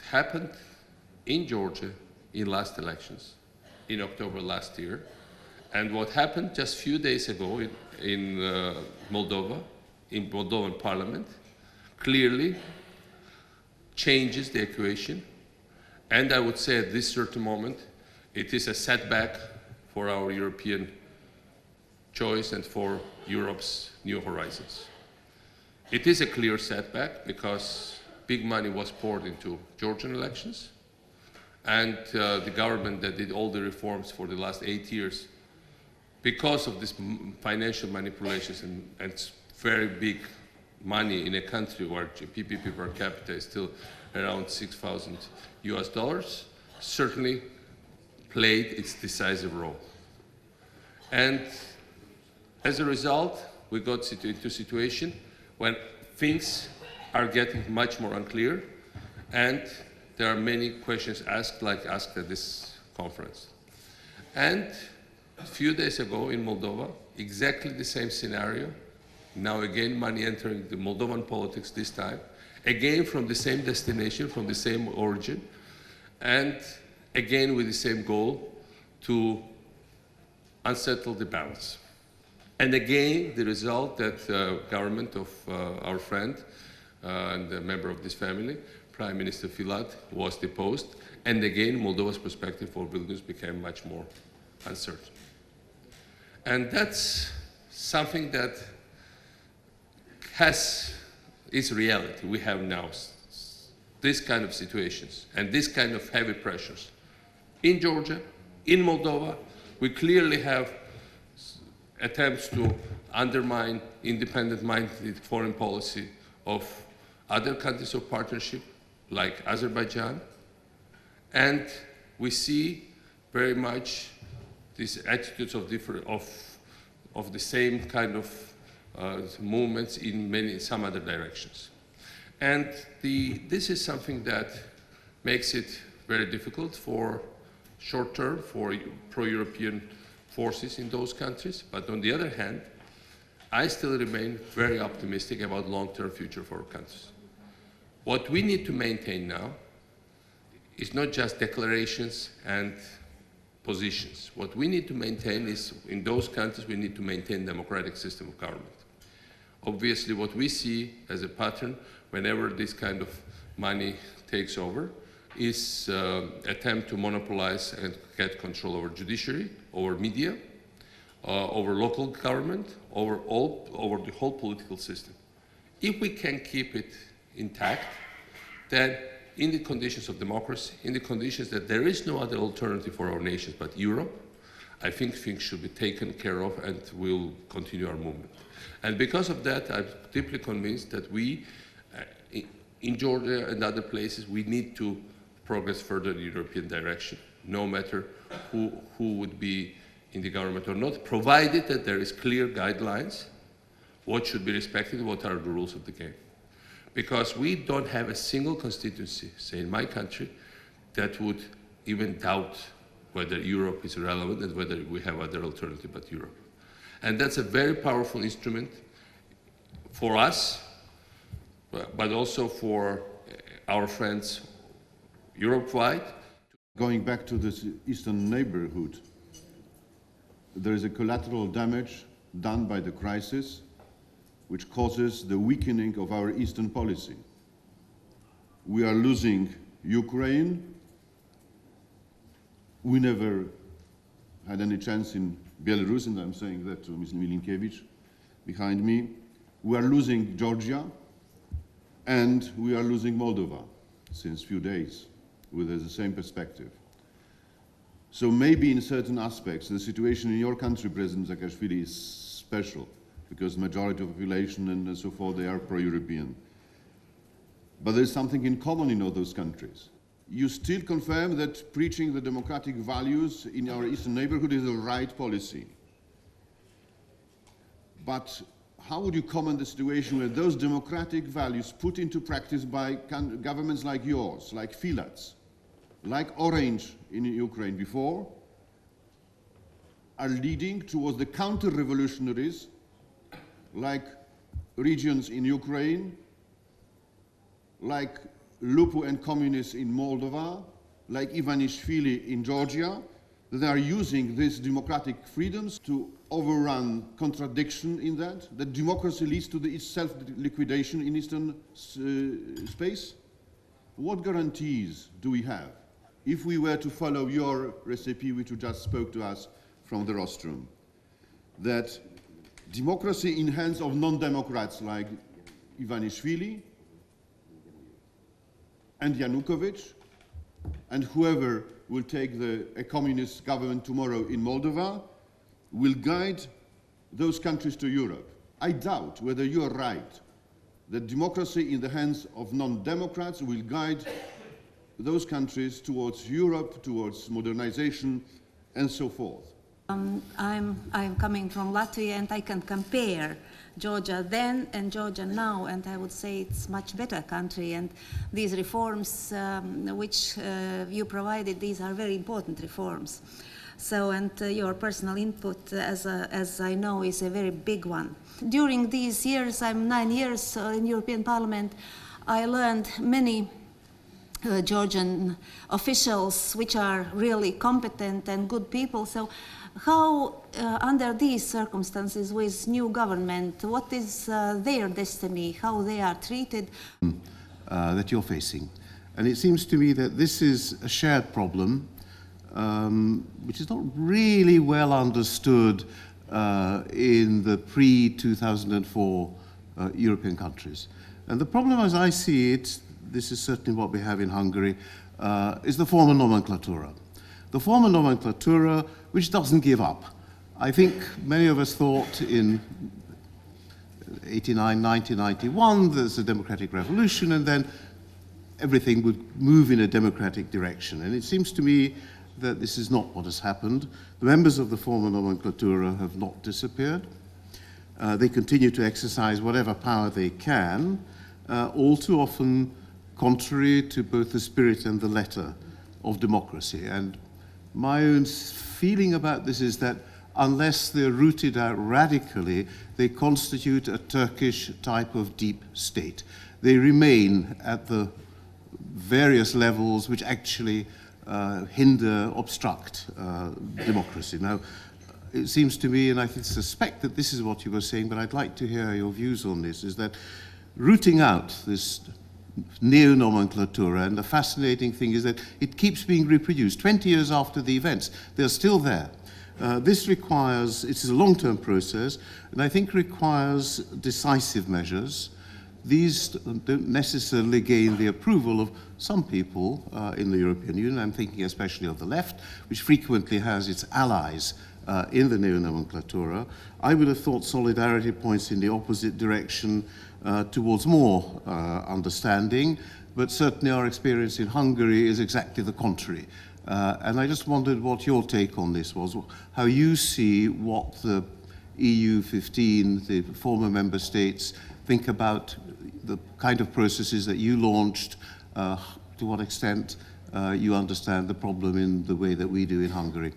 happened in Georgia in last elections, in October last year, and what happened just a few days ago in Moldova, in Moldovan parliament, clearly changes the equation. And I would say at this certain moment, it is a setback for our European choice and for Europe's new horizons. It is a clear setback because big money was poured into Georgian elections, and the government that did all the reforms for the last 8 years, because of this financial manipulations and very big money in a country where PPP per capita is still around $6,000, certainly played its decisive role. And as a result, we got into a situation when things are getting much more unclear, and there are many questions asked, like asked at this conference. And a few days ago in Moldova, exactly the same scenario. Now again, money entering the Moldovan politics this time, again from the same destination, from the same origin, and again with the same goal to unsettle the balance. And again, the result that the government of our friend and a member of this family, Prime Minister Filat, was deposed, and again, Moldova's perspective for Vilnius became much more uncertain. And that's something that is reality. We have now this kind of situations and this kind of heavy pressures. In Georgia, in Moldova, we clearly have attempts to undermine independent-minded foreign policy of other countries of partnership, like Azerbaijan. And we see very much these attitudes of the same kind of movements in some other directions. And this is something that makes it very difficult for short term for pro-European forces in those countries. But on the other hand, I still remain very optimistic about long-term future for our countries. What we need to maintain now is not just declarations and positions. What we need to maintain is, in those countries, we need to maintain democratic system of government. Obviously, what we see as a pattern whenever this kind of money takes over is attempt to monopolize and get control over judiciary, over media, over local government, over the whole political system. If we can keep it intact, then in the conditions of democracy, in the conditions that there is no other alternative for our nations but Europe, I think things should be taken care of and we'll continue our movement. And because of that, I'm deeply convinced that we, in Georgia and other places, we need to progress further in the European direction, no matter who would be in the government or not, provided that there is clear guidelines, what should be respected, what are the rules of the game. Because we don't have a single constituency, say in my country, that would even doubt whether Europe is relevant and whether we have other alternative but Europe. And that's a very powerful instrument for us, but also for our friends Europe-wide. Going back to this eastern neighborhood, there is a collateral damage done by the crisis which causes the weakening of our eastern policy. We are losing Ukraine. We never had any chance in Belarus, and I'm saying that to Ms. Milinkevich behind me. We are losing Georgia, and we are losing Moldova since a few days with the same perspective. So maybe in certain aspects, the situation in your country, President Saakashvili, is special, because the majority of the population and so forth, they are pro-European. But there's something in common in all those countries. You still confirm that preaching the democratic values in our eastern neighborhood is the right policy. But how would you comment the situation where those democratic values put into practice by governments like yours, like Filat's, like Orange in Ukraine before, are leading towards the counter-revolutionaries like regions in Ukraine, like Lupu and communists in Moldova, like Ivanishvili in Georgia, that they are using these democratic freedoms to overrun contradiction in that democracy leads to its self-liquidation in eastern space? What guarantees do we have if we were to follow your recipe, which you just spoke to us from the rostrum, that democracy in hands of non-democrats like Ivanishvili and Yanukovych and whoever will take a communist government tomorrow in Moldova will guide those countries to Europe? I doubt whether you are right, that democracy in the hands of non-democrats will guide those countries towards Europe, towards modernization, and so forth. I'm coming from Latvia, and I can compare Georgia then and Georgia now, and I would say it's a much better country, and these reforms which you provided, these are very important reforms. So, and your personal input, as I know, is a very big one. During these years, I'm 9 years in European Parliament, I learned many Georgian officials which are really competent and good people. So how, under these circumstances with new government, what is their destiny, how they are treated? That you're facing. And it seems to me that this is a shared problem which is not really well understood in the pre-2004 European countries. And the problem as I see it, this is certainly what we have in Hungary, is the former nomenclatura. The former nomenclatura which doesn't give up. I think many of us thought in 89, 1991 there's a democratic revolution and then everything would move in a democratic direction. And it seems to me that this is not what has happened. The members of the former nomenclatura have not disappeared. They continue to exercise whatever power they can, all too often contrary to both the spirit and the letter of democracy. And my own feeling about this is that unless they're rooted out radically, they constitute a Turkish type of deep state. They remain at the various levels which actually hinder, obstruct democracy. Now, it seems to me, and I suspect that this is what you were saying, but I'd like to hear your views on this, is that rooting out this neo-nomenclatura, and the fascinating thing is that it keeps being reproduced. 20 years after the events, they're still there. This requires, it is a long-term process, and I think requires decisive measures. These don't necessarily gain the approval of some people in the European Union. I'm thinking especially of the left, which frequently has its allies in the neo-nomenclatura. I would have thought solidarity points in the opposite direction towards more understanding, but certainly our experience in Hungary is exactly the contrary. And I just wondered what your take on this was, how you see what the EU 15, the former member states, think about the kind of processes that you launched, to what extent you understand the problem in the way that we do in Hungary.